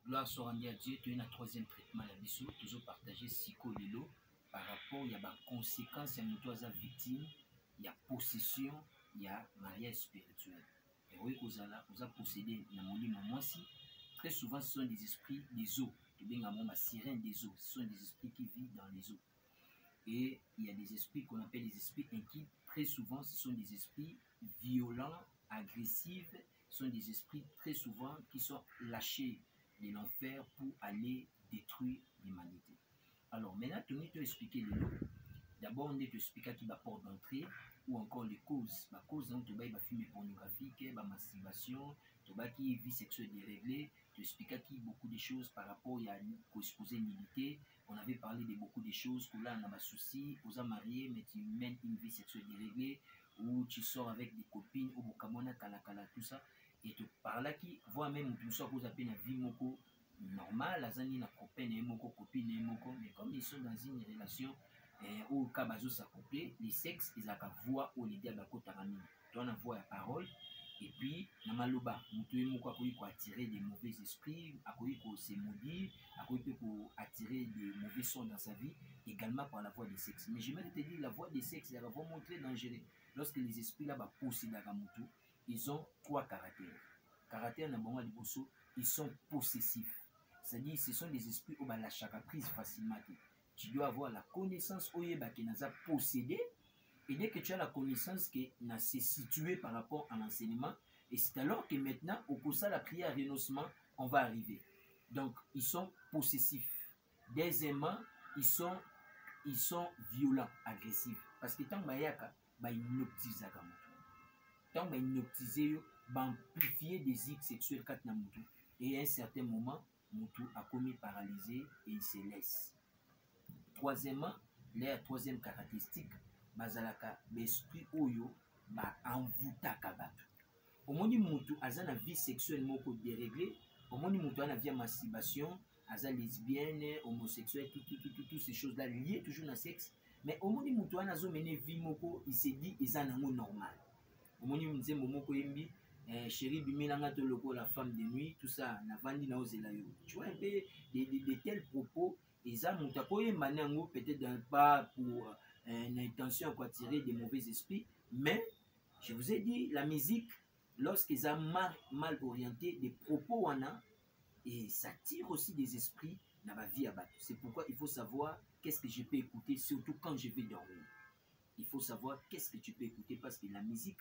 Gloire soit rendue à Dieu. Tu as un troisième traitement la biso. Toujours partager psycho-lilo par rapport il y a des conséquences, il y a une victime, il y a possession, il y a mariage spirituel. Et oui, vous avez possédé dans mon lit, moi aussi. Très souvent, ce sont des esprits des eaux. Tu bien ma sirène des eaux. Ce sont des esprits qui vivent dans les eaux. Et il y a des esprits qu'on appelle les esprits inquiets. Très souvent, ce sont des esprits violents, agressifs. Ce sont des esprits très souvent qui sont lâchés de l'enfer pour aller détruire l'humanité. Alors maintenant, tu vas expliquer les lots. D'abord, on est expliqué qui va porte d'entrée ou encore les causes. La cause, donc, tu vas fumer pornographique, la masturbation, tu vas qui vie sexuelle déréglée. Tu expliques qui beaucoup de choses par rapport à l'exposé militaire. On avait parlé de beaucoup de choses que là, on a un souci, vous êtes marié, mais tu mènes une vie sexuelle déréglée ou tu sors avec des copines ou bokamona kalakala, tout ça. Et tu parles qui, voire même tout ça, vous appelez la vie moko normale, la zani na copain et moko copine et moko, mais comme ils sont dans une relation où le cas s'accoupler, les sexes, ils ont la voix au leader de la côte aramine. Tu as la voix à parole. Et puis, dans maloba, nous pouvons attirer des mauvais esprits, pour se maudire, pour attirer des mauvais sons dans sa vie, également par la voix des sexes. Mais je vais te dire, la voix des sexes, elle va vraiment très dangereux. Lorsque les esprits là-bas possédent la gamutu, ils ont trois caractères. Caractère numéro 1, ils sont possessifs. C'est-à-dire, ce sont des esprits où la chaka prise facilement. Tu dois avoir la connaissance où il qui nous a possédé. Et dès que tu as la connaissance que c'est situé par rapport à l'enseignement, et c'est alors que maintenant, au cours de la prière à renoncement, on va arriver. Donc, ils sont possessifs. Deuxièmement, ils sont violents, agressifs. Parce que tant que ils hypnotisent. Tant qu'ils hypnotisent, ils amplifient des actes sexuels. Et à un certain moment, Moutou a commis paralysé et il se laisse. Troisièmement, la troisième caractéristique, bazalaka l'esprit oyo ba envoûtaka bato. Omoni mutu aza na vie sexuelle moko déréglée, omoni mutu ana vie masturbation, aza lesbienne, homosexuelle, toutes ces choses là liées toujours na sexe, mais omoni mutu ana zo mener vie moko, il se dit eza nango normal. Omoni nzembo moko yembi chérie bimelanga to loko la femme de nuit, tout ça na vandi na ozela yo. Tu vois un peu de tels propos. Et ça, peut-être pas pour une intention à tirer des mauvais esprits, mais je vous ai dit, la musique, lorsqu'ils ont mal orienté, des propos en a, et ça tire aussi des esprits dans ma vie à battre. C'est pourquoi il faut savoir qu'est-ce que je peux écouter, surtout quand je vais dormir. Il faut savoir qu'est-ce que tu peux écouter, parce que la musique,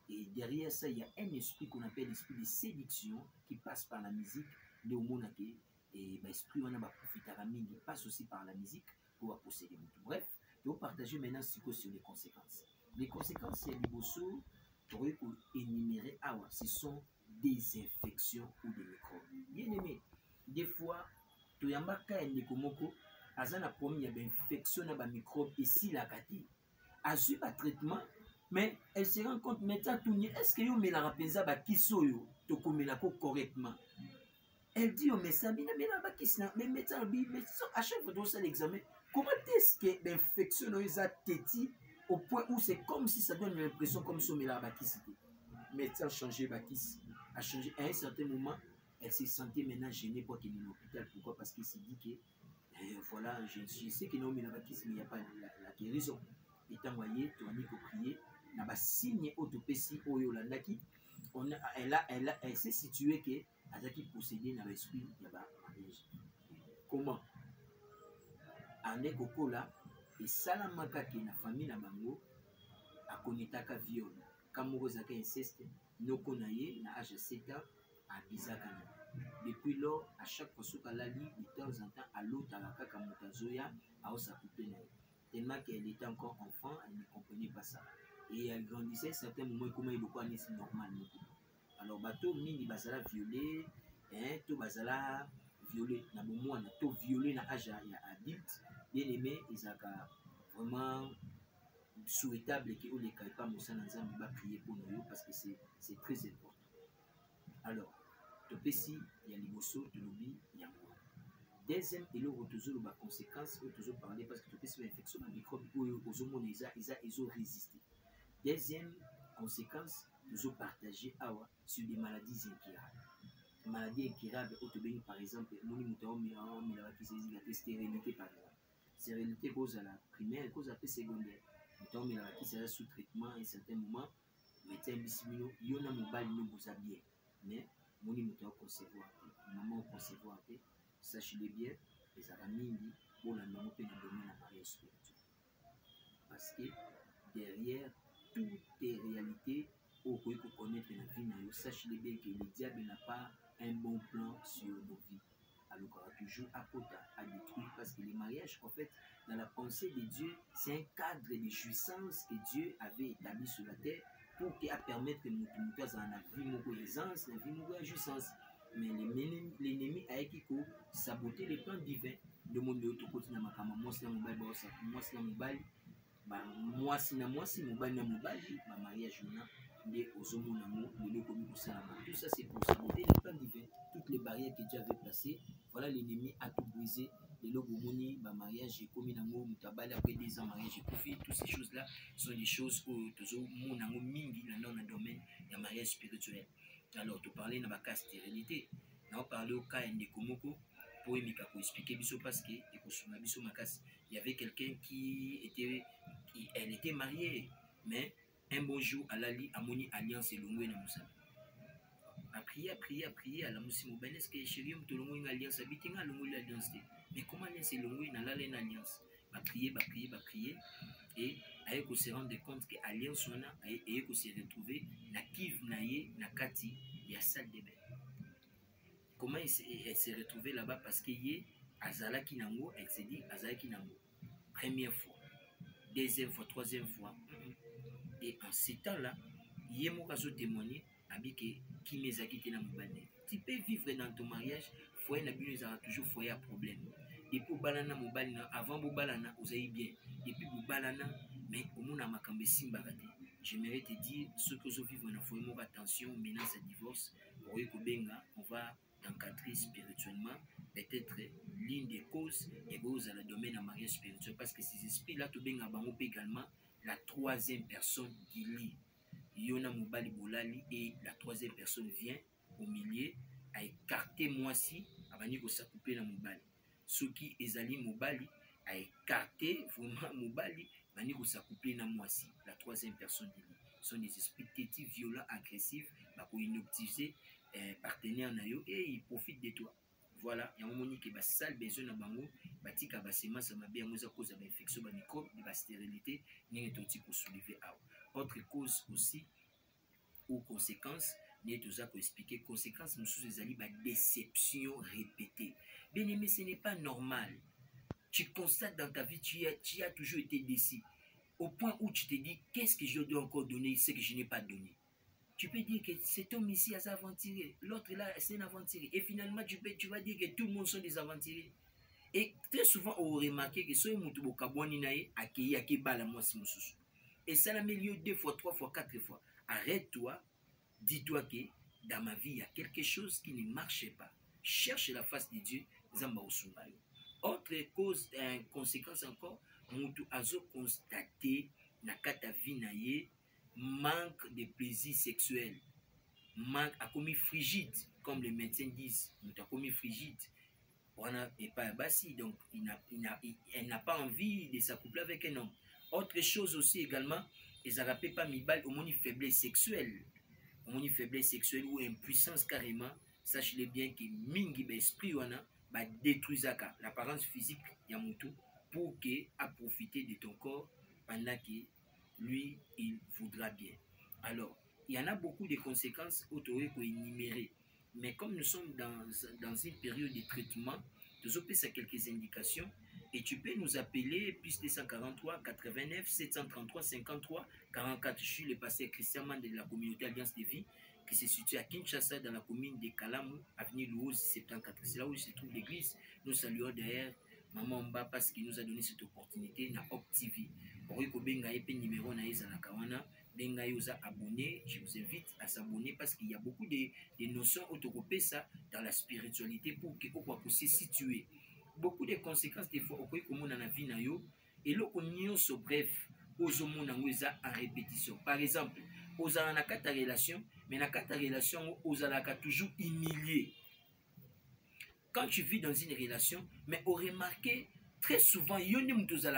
et derrière ça, il y a un esprit qu'on appelle l'esprit de séduction qui passe par la musique, de Omonake. Et l'esprit, on a profité à il passe aussi par la musique pour posséder. Bref, je vais partager maintenant sur les conséquences. Les conséquences, c'est les bosso, pour énumérer, ce sont des infections ou des microbes. Bien aimé, des fois, tu as un nekomoko, azana promis, il y a une infection dans les microbes et si la kati, a su un traitement, mais elle se rend compte, maintenant, est-ce que vous me la rappelez, qui soyo, tu comme correctement? Elle dit, mais ça, mais à chaque fois que tu as l'examen, comment est-ce que l'infection est téti au point où c'est comme si ça donne l'impression comme si on met la bâtisse. Le médecin a changé bâtisse, a changé. À un certain moment, elle s'est sentie maintenant gênée pour qu'elle est à l'hôpital. Pourquoi? Parce qu'il s'est dit que, voilà, je sais qu'il y a la bâtisse, mais il n'y a pas la guérison. Étant voyé, tu as dit que prier, il y a un signe autopécie au Yolandaki. Elle s'est située que Azaki possédé dans l'esprit de la mariage. Comment? Ane Kokola et Salamaka qui est la famille na Mango a connaîtaka viol. Kamoro zaka inceste, noko naye na âge 7 ans à Bizakana. Depuis lors, à chaque fois qu'elle a lu, de temps en temps, à l'autre, à la kaka motazoya, à Osakoupe naye. Tellement qu'elle était encore enfant, elle ne comprenait pas ça. Et elle grandissait à un certain moment, comment il est c'est normal. Alors, bateau mini bazala violé, to bazala violé, na moment na to violé na âge adulte, bien aimé, ils ont vraiment souhaitable que les pas Moussa Nanzam va prier pour nous parce que c'est très important. Alors, topesi il y a l'imosso, tolobi, il y a moi. Deuxième, et le toujours la conséquence, il toujours parler parce que topesi l'infection de microbe aux hommes ils ont résisté. Deuxième conséquence, nous avons partagé sur des maladies incurables. maladie incurable autobéni par exemple moni muto omela qui c'est stérilité par exemple stérilité cause à la primaire cause à la secondaire muto omela qui c'est sous traitement à un certain moment médecin bisimino yona mobile no boza bien mais moni muto concevoir maman concevoir sachez-le bien les aramingi pour la non pe na domaine na mariage spirituel parce que derrière toutes les réalités au pouvez connaître la vie na yo sachez-le bien que le diable n'a pas un bon plan sur nos vies. Alors il y aura toujours à côté à détruire parce que le mariage, en fait, dans la pensée de Dieu, c'est un cadre de jouissance que Dieu avait établi sur la terre pour permettre que nous ayons la vie de aisance, la vie de jouissance. Mais l'ennemi a été saboter les plans divins. Le monde de l'autre côté, moi, c'est la mobile, moi, c'est la mobile, moi, c'est la mobile, ma mariage, tout ça c'est pour saboter les plans divins, toutes les barrières que Dieu avait placées. Voilà, l'ennemi a tout brisé. Les logomoni, ma mariage, commis d'amour, mutabala après 10 ans mariage, j'ai profité. Toutes ces choses là sont des choses où toujours mon amour mingi dans le domaine du mariage spirituel. Alors tu parlais de la cas stérilité, on parlait au cas de Komoko pour expliquer biso parce que il y avait quelqu'un elle était mariée mais un bon jour, Alali a moni alliance et l'ongwe na Moussa. A prié à la Moussi Mouben. Est-ce que chérie, tu l'ongwe une alliance habité à l'ongwe l'alliance? Mais comment alliance et l'ongwe n'a l'alliance alliance? A prié. Et avec qu'on se rendre compte que alliance on a et qu'on s'est retrouvé na kiv naye na kati il y a salle de bain. Comment elle s'est retrouvée là-bas parce qu'il y a Azala Kinango, elle s'est dit Azala Kinango. Première fois, deuxième fois, troisième fois. Et en ces temps-là, il y a un témoigné qui m'a quitté dans mon balai. Tu peux vivre dans ton mariage, foyer n'a toujours foyer à problème. Et pour balana mon balai, avant mon balana, vous avez bien. Et puis pour balana, mais au monde a makambe simbarate. J'aimerais te dire, ceux que je vis dans le foyer, attention, menace à divorce, on va t'encadrer spirituellement. Peut-être l'une des causes est dans le domaine du mariage spirituel. Parce que ces esprits-là, tu peux également la troisième personne qui lit Yona Mobali Bolali et la troisième personne vient au milieu à écarter moi-ci avant de s'accouper dans Mobali. Ceux qui ezali Mobali à écarter vraiment Mobali avant de s'accouper dans moi-ci. La troisième personne qui lit sont des esprits tétis, violents, agressifs, pour inoptiser partenaire nayo et ils profitent de toi. Voilà, il y a un moment qui va sale besoin de bango, batika basema ça m'a bien à cause de l'infection, de microbe, de la stérilité, ni un outil pour soulever à. Autre cause aussi ou conséquence, ni tout ça pour expliquer conséquence, nous sommes des alibis déception répétée. Bien aimé, ce n'est pas normal. Tu constates dans ta vie, tu as toujours été déçu. Au point où tu te dis, qu'est-ce que je dois encore donner, ce que je n'ai pas donné. Tu peux dire que cet homme ici a aventurier, l'autre là c'est un aventurier. Et finalement, tu vas dire que tout le monde sont des aventuriers. Et très souvent, on remarque que ce et ça l'a mis lieu 2 fois, 3 fois, 4 fois. Arrête-toi, dis-toi que dans ma vie, il y a quelque chose qui ne marchait pas. Cherche la face de Dieu. Autre cause, conséquence encore, Moutou Azo constaté na kata vie manque de plaisir sexuel, manque a commis frigide, comme les médecins disent, Moutou a commis frigide. Et pas bassi, donc elle n'a pas envie de s'accoupler avec un homme. Autre chose aussi également, ils n'arrêtent pas mi-balle au monde faiblesse sexuelle. Au monde faiblesse sexuelle ou impuissance carrément, sachez-le bien que mingi l'esprit wana va détruire l'apparence physique de Moutou pour qu'il a profité de ton corps pendant que lui, il voudra bien. Alors, il y en a beaucoup de conséquences autour qu'on énumérer. Mais comme nous sommes dans une période de traitement, nous avons quelques indications et tu peux nous appeler plus 243 89 733 53 44. Je suis le pasteur Christian Mande de la communauté Alliance de Vie qui se situe à Kinshasa dans la commune de Kalamu, avenue Louose 74. C'est là où se trouve l'église. Nous saluons derrière Maman Mba parce qu'il nous a donné cette opportunité na Op TV. Pour que benga épée numéro na ezala kawana. Benga yosa abonné, je vous invite à s'abonner parce qu'il y a beaucoup de notions autocopées ça dans la spiritualité pour que vous puissiez situer. Beaucoup de conséquences des fois au point que mon vie na yo et là on y so bref aux hommes en répétition. Par exemple, aux na kata relation, mais na kata relation aux alaka toujours humilié. quand tu vis dans une relation, mais on remarque très souvent, il y a des gens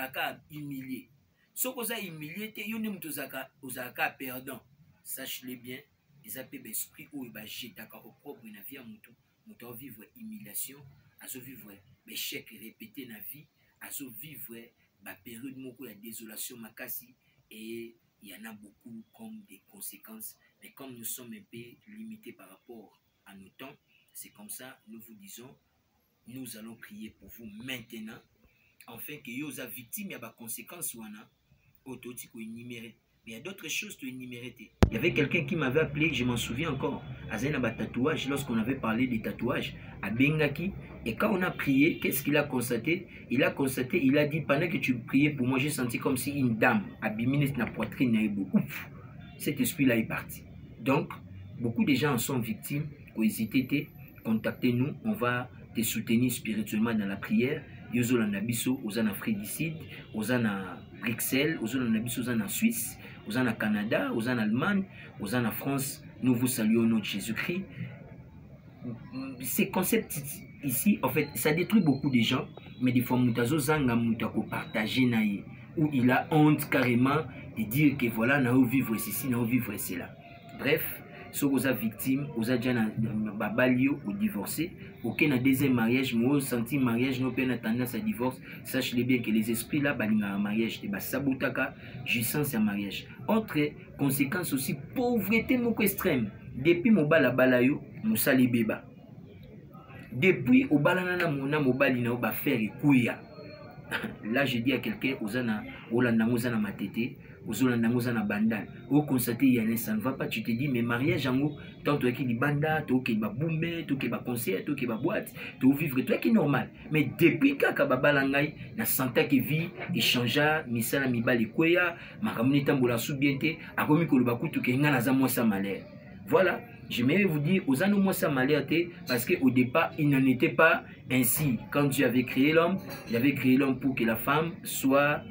humiliés. Si vous êtes humilié, il y a des gens perdants. Sache-le bien, ils ont des esprits où ils jettent au propre dans la vie à mutu vivre humiliation, à vivre échec répété dans la vie, à vivre la période où il y a désolation makasi, et il y en a beaucoup comme des conséquences. Mais comme nous sommes un peu limités par rapport à nos temps, c'est comme ça, nous vous disons, nous allons prier pour vous maintenant, afin que vous soyez victimes de conséquences ou mais il y a d'autres choses que énumérer. Il y avait quelqu'un qui m'avait appelé, je m'en souviens encore, à un tatouage, lorsqu'on avait parlé des tatouages, à Bengaki. Et quand on a prié, qu'est-ce qu'il a constaté? Il a dit, pendant que tu priais pour moi, j'ai senti comme si une dame abîmée dans la poitrine. Ouf, cet esprit-là est parti. Donc, beaucoup de gens en sont victimes. N'hésitez pas, contactez-nous, on va te soutenir spirituellement dans la prière. Yozo Lanabiso, aux en Afrique du Sud, aux en Bruxelles, aux en Suisse, aux en Canada, aux en Allemagne, aux en France. Nous vous saluons au nom de Jésus-Christ. Ces concepts ici, en fait, ça détruit beaucoup de gens, mais des fois, nous avons partagé, où il a honte carrément de dire que voilà, nous allons vivre ceci, nous allons vivre cela. Bref, si vous êtes victime, vous êtes déjà ou divorcé, aucun deuxième mariage, moi, senti mariage, nous avons tendance à divorce, sachez bien que les esprits là, un mariage, c'est sabotaka, jouissance à mariage. Autre conséquence aussi, pauvreté extrême. Depuis mon balayo, nous salé béba. Depuis au balanana mona mobali na ba faire kuya. Là je dis à quelqu'un ozana olanda ngozana matete, ozolanda ngozana bandal. Au constater il ça ne va pas, tu te dis mais mariage en tant que qui di banda, to ke ba boumbe, to ke ba concert, to ke ba boîte, to vivre toi qui normal. Mais depuis kaka babalangai na santa que vie échangea misala mibali kuya, makamuni tambola soubiente, akomi ko lubaku to ke ngana za mosa malheur. Voilà. J'aimerais vous dire, aux anneaux moi ça m'a alerté parce qu'au départ, il n'en était pas ainsi. Quand Dieu avait créé l'homme, il avait créé l'homme pour que la femme soit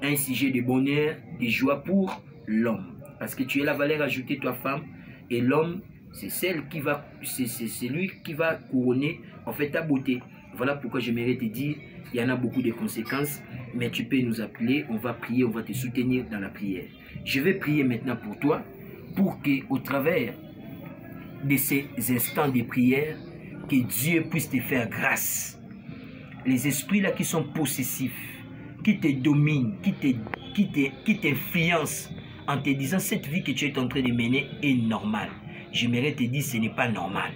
un sujet de bonheur, de joie pour l'homme. Parce que tu es la valeur ajoutée, toi femme, et l'homme, c'est celle qui va, c'est lui qui va couronner en fait ta beauté. Voilà pourquoi j'aimerais te dire, il y en a beaucoup de conséquences, mais tu peux nous appeler, on va prier, on va te soutenir dans la prière. Je vais prier maintenant pour toi, pour qu'au travers de ces instants de prière, que Dieu puisse te faire grâce. Les esprits là qui sont possessifs, qui te dominent, qui t'influencent en te disant cette vie que tu es en train de mener est normale. J'aimerais te dire ce n'est pas normal.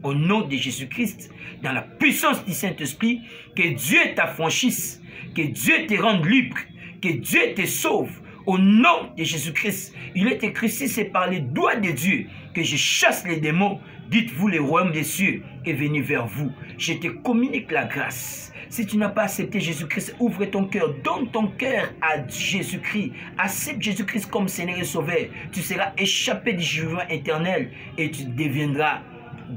Au nom de Jésus-Christ, dans la puissance du Saint-Esprit, que Dieu t'affranchisse, que Dieu te rende libre, que Dieu te sauve. Au nom de Jésus-Christ, il est écrit, si c'est par les doigts de Dieu que je chasse les démons, dites-vous, le royaume des cieux est venu vers vous. Je te communique la grâce. Si tu n'as pas accepté Jésus-Christ, ouvre ton cœur, donne ton cœur à Jésus-Christ. Accepte Jésus-Christ comme Seigneur et Sauveur. Tu seras échappé du jugement éternel et tu deviendras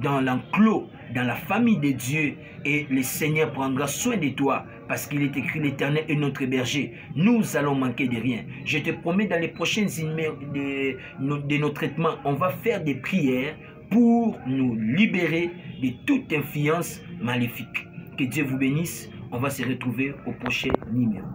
dans l'enclos, dans la famille de Dieu, et le Seigneur prendra soin de toi parce qu'il est écrit l'Éternel est notre berger. Nous allons manquer de rien. Je te promets dans les prochaines de nos traitements, on va faire des prières pour nous libérer de toute influence maléfique. Que Dieu vous bénisse. On va se retrouver au prochain numéro.